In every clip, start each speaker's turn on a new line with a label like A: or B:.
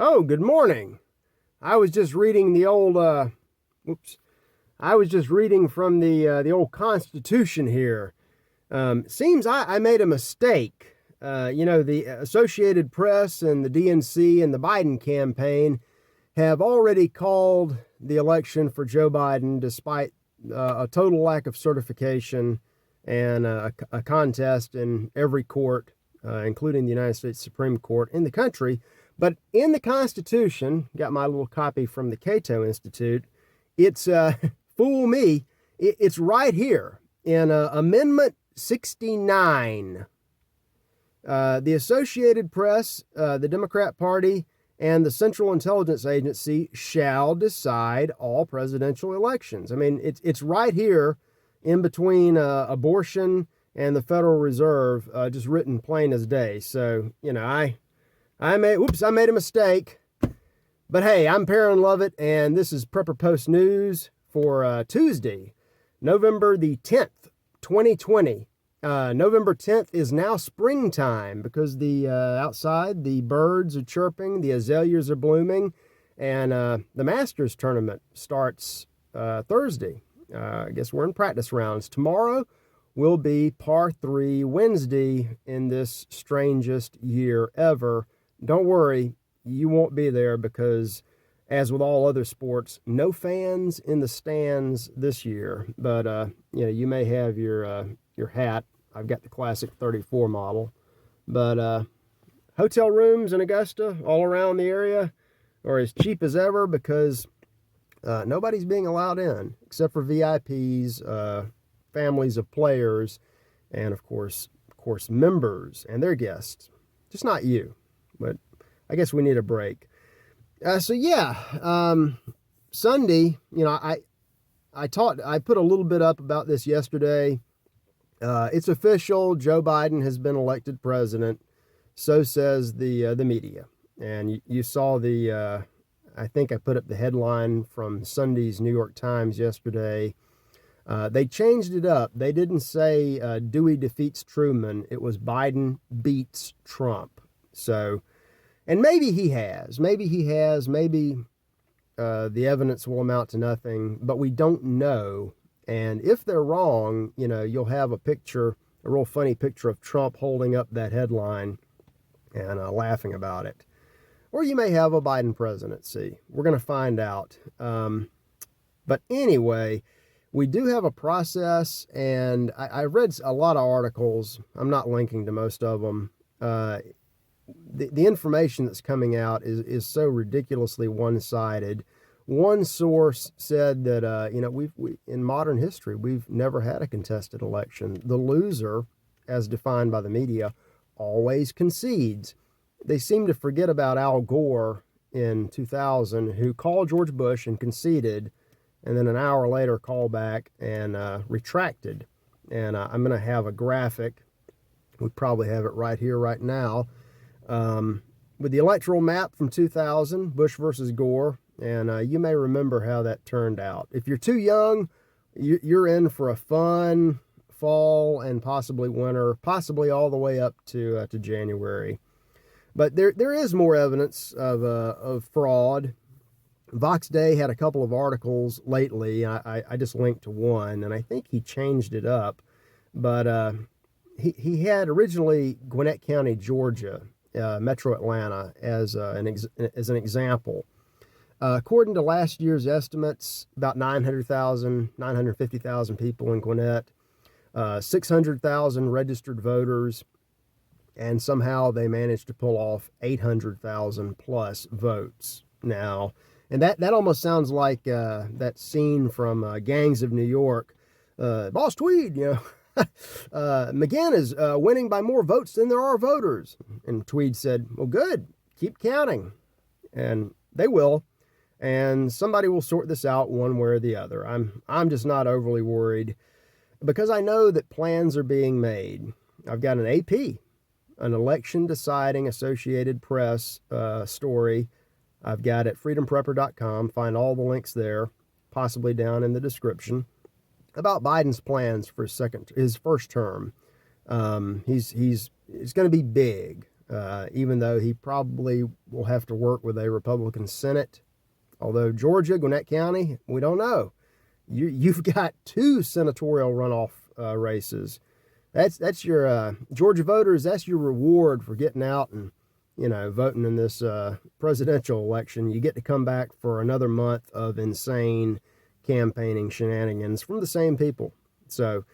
A: Oh, good morning. I was just reading the old, I was just reading from the old Constitution here. Seems I made a mistake. The Associated Press and the DNC and the Biden campaign have already called the election for Joe Biden despite a total lack of certification and a contest in every court, including the United States Supreme Court in the country. But in the Constitution, got my little copy from the Cato Institute, it's, fool me, it's right here in Amendment 69. The Associated Press, the Democrat Party, and the Central Intelligence Agency shall decide all presidential elections. I mean, it's right here in between abortion and the Federal Reserve, just written plain as day. So, I made a mistake. But hey, I'm Perrin Lovett, and this is Prepper Post News for Tuesday, November the 10th, 2020. November 10th is now springtime because the outside, the birds are chirping, the azaleas are blooming, and the Masters tournament starts Thursday. I guess we're in practice rounds. Tomorrow will be par 3 Wednesday in this strangest year ever. Don't worry, you won't be there because, as with all other sports, no fans in the stands this year. But you may have your hat. I've got the classic 34 model. But hotel rooms in Augusta, all around the area, are as cheap as ever because nobody's being allowed in except for VIPs, families of players, and of course, members and their guests. Just not you. But I guess we need a break. Sunday, I put a little bit up about this yesterday. It's official. Joe Biden has been elected president. So says the media. And you saw I think I put up the headline from Sunday's New York Times yesterday. They changed it up. They didn't say Dewey defeats Truman. It was Biden beats Trump. So, and maybe he has. Maybe the evidence will amount to nothing, but we don't know. And if they're wrong, you'll have a real funny picture of Trump holding up that headline and laughing about it. Or you may have a Biden presidency. We're going to find out. But anyway, we do have a process, and I read a lot of articles. I'm not linking to most of them. The information that's coming out is so ridiculously one-sided. One source said that we in modern history we've never had a contested election. The loser, as defined by the media, always concedes. They seem to forget about Al Gore in 2000, who called George Bush and conceded, and then an hour later called back and retracted. And I'm going to have a graphic. We probably have it right here, right now. With the electoral map from 2000, Bush versus Gore, and you may remember how that turned out. If you're too young, you're in for a fun fall and possibly winter, possibly all the way up to January. But there is more evidence of fraud. Vox Day had a couple of articles lately. I just linked to one, and I think he changed it up. But he had originally Gwinnett County, Georgia, Metro Atlanta as an example. According to last year's estimates, about 950,000 people in Gwinnett, 600,000 registered voters, and somehow they managed to pull off 800,000 plus votes. Now, and that almost sounds like that scene from Gangs of New York. Boss Tweed, McGinn is winning by more votes than there are voters. And Tweed said, well, good, keep counting. And they will. And somebody will sort this out one way or the other. I'm just not overly worried because I know that plans are being made. I've got an AP, an election deciding Associated Press story. I've got it at freedomprepper.com. Find all the links there, possibly down in the description, about Biden's plans for his first term. It's going to be big. even though he probably will have to work with a Republican Senate. Although Georgia, Gwinnett County, we don't know. You've got two senatorial runoff races. That's your Georgia voters. That's your reward for getting out and voting in this presidential election. You get to come back for another month of insane campaigning shenanigans from the same people. So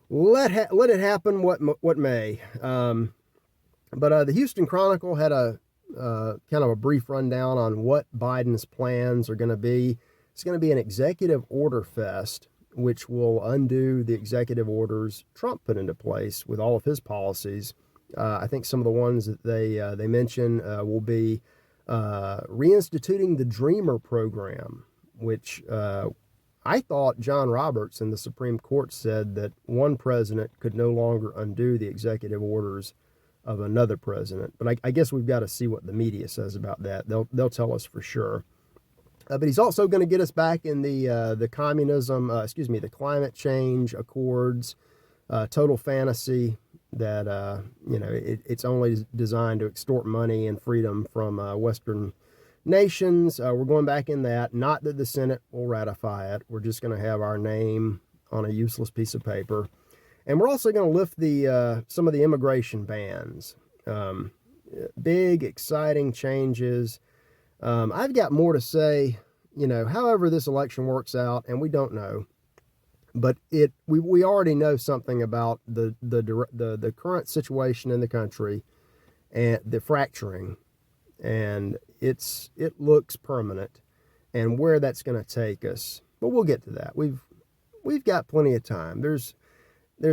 A: let it happen what may. But the Houston Chronicle had a kind of a brief rundown on what Biden's plans are going to be. It's going to be an executive order fest, which will undo the executive orders Trump put into place with all of his policies. I think some of the ones that they mention will be reinstituting the Dreamer program, which I thought John Roberts in the Supreme Court said that one president could no longer undo the executive orders of another president. But I guess we've got to see what the media says about that. They'll tell us for sure. But he's also going to get us back in the communism, the climate change accords, total fantasy that, it's only designed to extort money and freedom from Western nations. We're going back in that. Not that the Senate will ratify it. We're just going to have our name on a useless piece of paper. And we're also going to lift some of the immigration bans. Big, exciting changes. I've got more to say, however this election works out, and we don't know. But we already know something about the current situation in the country and the fracturing, and it looks permanent, and where that's going to take us. But we'll get to that. We've got plenty of time. There's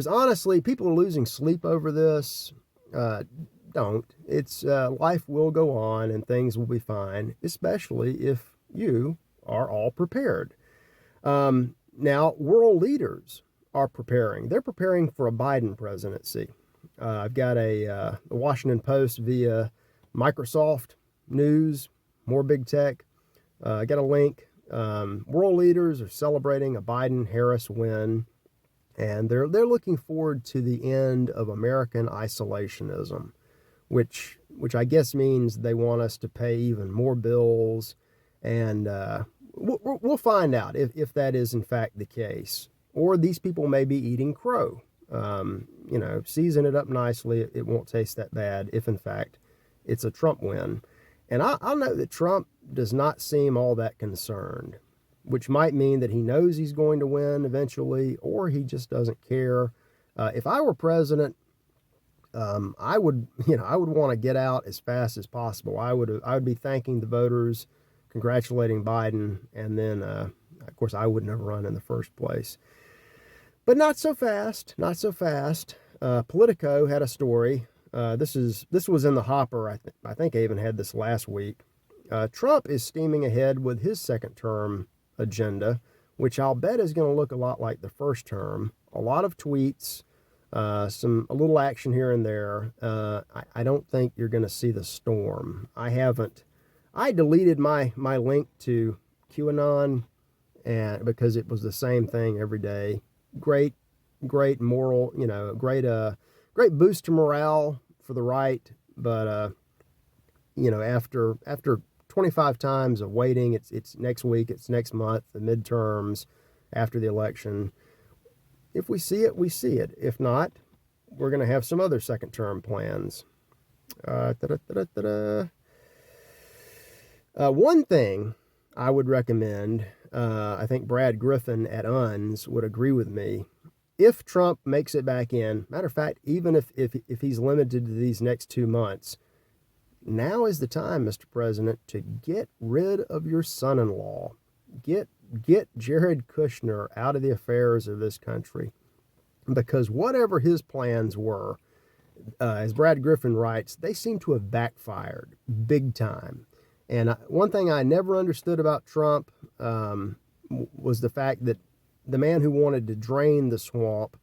A: honestly, people are losing sleep over this. Don't. It's life will go on and things will be fine, especially if you are all prepared. Now, world leaders are preparing. They're preparing for a Biden presidency. I've got the Washington Post via Microsoft News, more big tech. I got a link. World leaders are celebrating a Biden-Harris win, and they're looking forward to the end of American isolationism, which I guess means they want us to pay even more bills, and we'll find out if that is in fact the case. Or these people may be eating crow. Season it up nicely. It won't taste that bad if in fact it's a Trump win. And I'll note that Trump does not seem all that concerned, which might mean that he knows he's going to win eventually, or he just doesn't care. If I were president, I would want to get out as fast as possible. I would be thanking the voters, congratulating Biden, and then, of course, I would never run in the first place. But not so fast. Politico had a story. This was in the hopper. I think I even had this last week. Trump is steaming ahead with his second term agenda, which I'll bet is going to look a lot like the first term. A lot of tweets, a little action here and there. I don't think you're going to see the storm. I deleted my link to QAnon, and because it was the same thing every day. Great moral, great boost to morale for the right, but after 25 times of waiting, it's next week, it's next month, the midterms, after the election. If we see it, we see it. If not, we're going to have some other second term plans. One thing I would recommend, I think Brad Griffin at UNS would agree with me. If Trump makes it back in, matter of fact, even if he's limited to these next 2 months, now is the time, Mr. President, to get rid of your son-in-law. Get Jared Kushner out of the affairs of this country. Because whatever his plans were, as Brad Griffin writes, they seem to have backfired big time. And one thing I never understood about Trump was the fact that the man who wanted to drain the swamp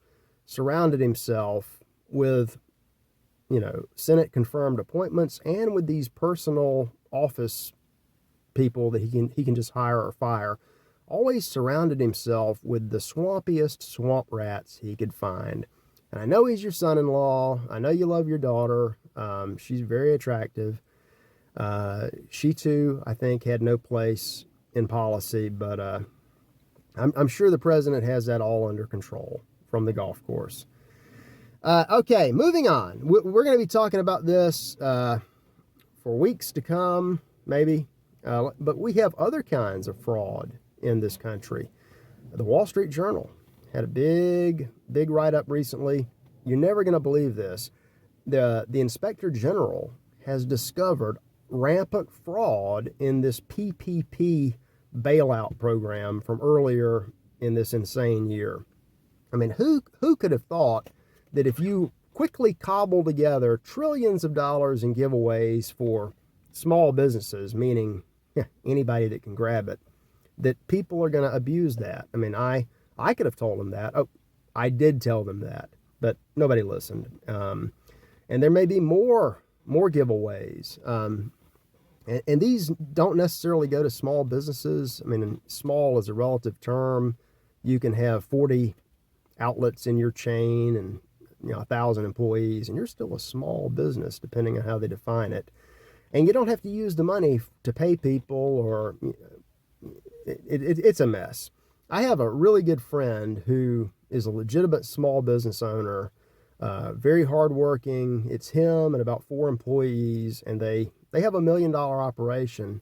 A: surrounded himself with, Senate confirmed appointments and with these personal office people that he can just hire or fire. Always surrounded himself with the swampiest swamp rats he could find. And I know he's your son-in-law. I know you love your daughter. She's very attractive. She too, I think, had no place in policy, but I'm sure the president has that all under control from the golf course. Okay, moving on. We're going to be talking about this for weeks to come, maybe. But we have other kinds of fraud in this country. The Wall Street Journal had a big write-up recently. You're never going to believe this. The Inspector General has discovered rampant fraud in this PPP bailout program from earlier in this insane year. I mean, who could have thought that if you quickly cobble together trillions of dollars in giveaways for small businesses, meaning anybody that can grab it, that people are going to abuse that? I mean, I could have told them that. Oh, I did tell them that, but nobody listened. And there may be more giveaways. And these don't necessarily go to small businesses. I mean, small is a relative term. You can have 40 outlets in your chain and 1,000 employees, and you're still a small business, depending on how they define it. And you don't have to use the money to pay people, or it's a mess. I have a really good friend who is a legitimate small business owner, very hardworking. It's him and about 4 employees, and they have $1 million operation.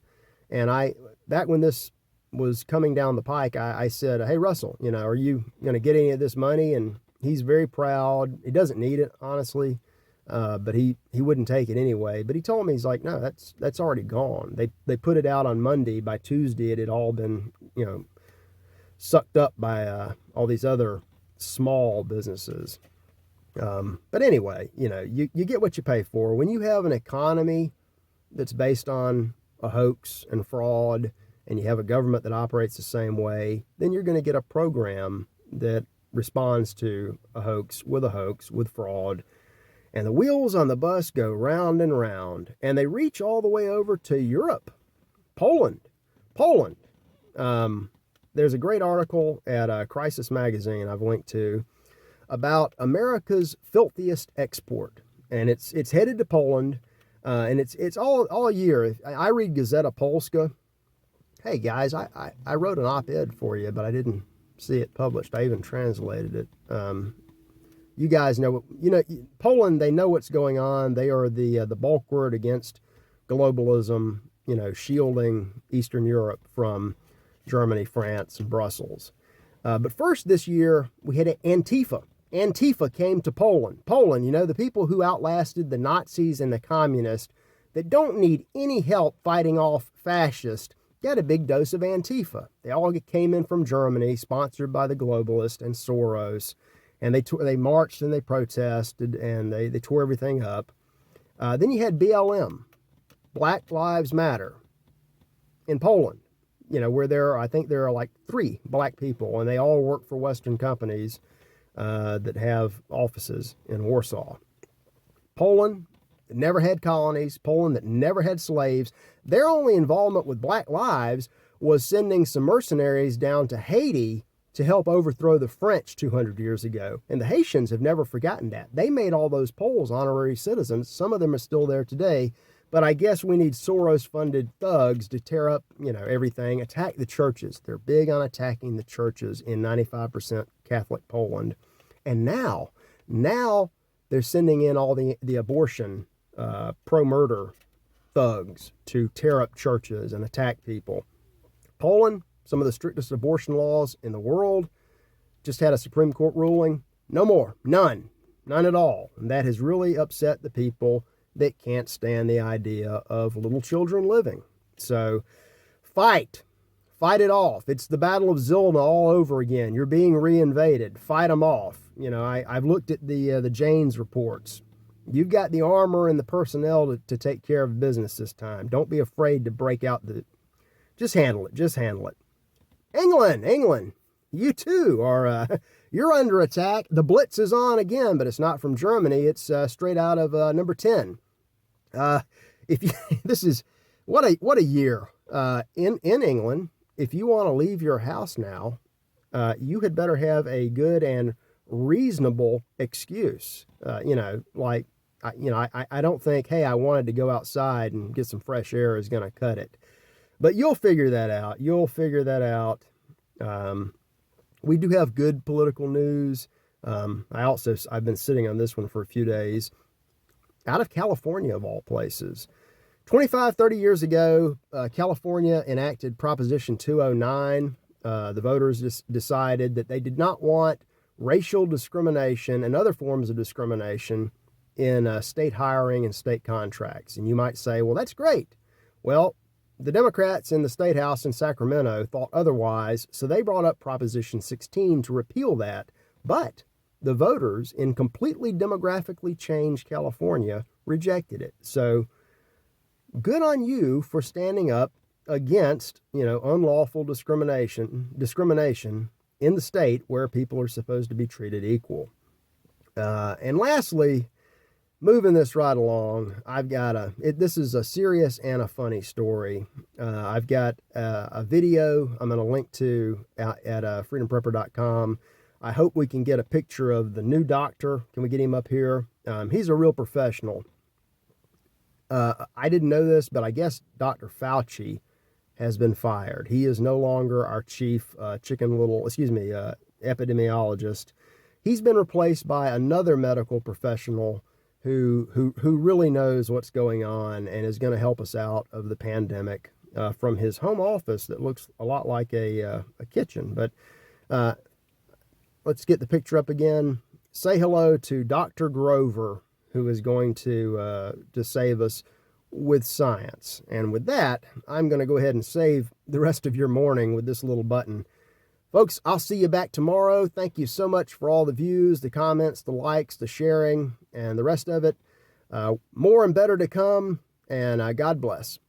A: And back when this was coming down the pike, I said, "Hey, Russell, are you going to get any of this money?" And he's very proud. He doesn't need it, honestly, but he wouldn't take it anyway. But he told me, he's like, "No, that's already gone. They put it out on Monday. By Tuesday, it had all been sucked up by all these other small businesses." But anyway, you get what you pay for. When you have an economy that's based on a hoax and fraud, and you have a government that operates the same way, then you're going to get a program that responds to a hoax, with fraud. And the wheels on the bus go round and round, and they reach all the way over to Europe. Poland. There's a great article at Crisis Magazine I've linked to about America's filthiest export. And it's headed to Poland. And it's all year. I read Gazeta Polska. Hey guys, I wrote an op-ed for you, but I didn't see it published. I even translated it. You guys know, Poland, they know what's going on. They are the bulwark against globalism, shielding Eastern Europe from Germany, France, and Brussels. But first this year, we had Antifa. Antifa came to Poland. Poland, the people who outlasted the Nazis and the communists that don't need any help fighting off fascists, got a big dose of Antifa. They all came in from Germany, sponsored by the globalists and Soros, and they marched and they protested and they tore everything up. Then you had BLM, Black Lives Matter, in Poland, where I think there are like 3 black people, and they all work for Western companies that have offices in Warsaw. Poland that never had colonies, Poland that never had slaves. Their only involvement with Black Lives was sending some mercenaries down to Haiti to help overthrow the French 200 years ago. And the Haitians have never forgotten that. They made all those Poles honorary citizens. Some of them are still there today. But I guess we need Soros-funded thugs to tear up, everything, attack the churches. They're big on attacking the churches in 95% Catholic Poland. And now they're sending in all the abortion, pro-murder thugs to tear up churches and attack people. Poland, some of the strictest abortion laws in the world, just had a Supreme Court ruling. No more. None at all. And that has really upset the people that can't stand the idea of little children living. So fight it off. It's the Battle of Zilna all over again. You're being reinvaded. Fight them off. I've looked at the Jane's reports. You've got the armor and the personnel to take care of business this time. Don't be afraid to break out just handle it. England, you too are, you're under attack. The Blitz is on again, but it's not from Germany. It's straight out of number 10. This is what a year in England. If you want to leave your house now, you had better have a good and reasonable excuse. Like I don't think, hey, I wanted to go outside and get some fresh air is going to cut it. But you'll figure that out. You'll figure that out. We do have good political news. I've been sitting on this one for a few days. Out of California, of all places. 25, 30 years ago, California enacted Proposition 209. The voters just decided that they did not want racial discrimination and other forms of discrimination in state hiring and state contracts. And you might say, well, that's great. Well, the Democrats in the State House in Sacramento thought otherwise, so they brought up Proposition 16 to repeal that. But the voters in completely demographically changed California rejected it. So good on you for standing up against, unlawful discrimination in the state where people are supposed to be treated equal. And lastly, moving this right along, this is a serious and a funny story. I've got a video I'm going to link to at freedomprepper.com. I hope we can get a picture of the new doctor. Can we get him up here? He's a real professional. I didn't know this, but I guess Dr. Fauci has been fired. He is no longer our chief epidemiologist. He's been replaced by another medical professional who really knows what's going on and is going to help us out of the pandemic from his home office that looks a lot like a kitchen. But let's get the picture up again. Say hello to Dr. Grover, who is going to save us with science. And with that, I'm going to go ahead and save the rest of your morning with this little button. Folks, I'll see you back tomorrow. Thank you so much for all the views, the comments, the likes, the sharing, and the rest of it. More and better to come, and God bless.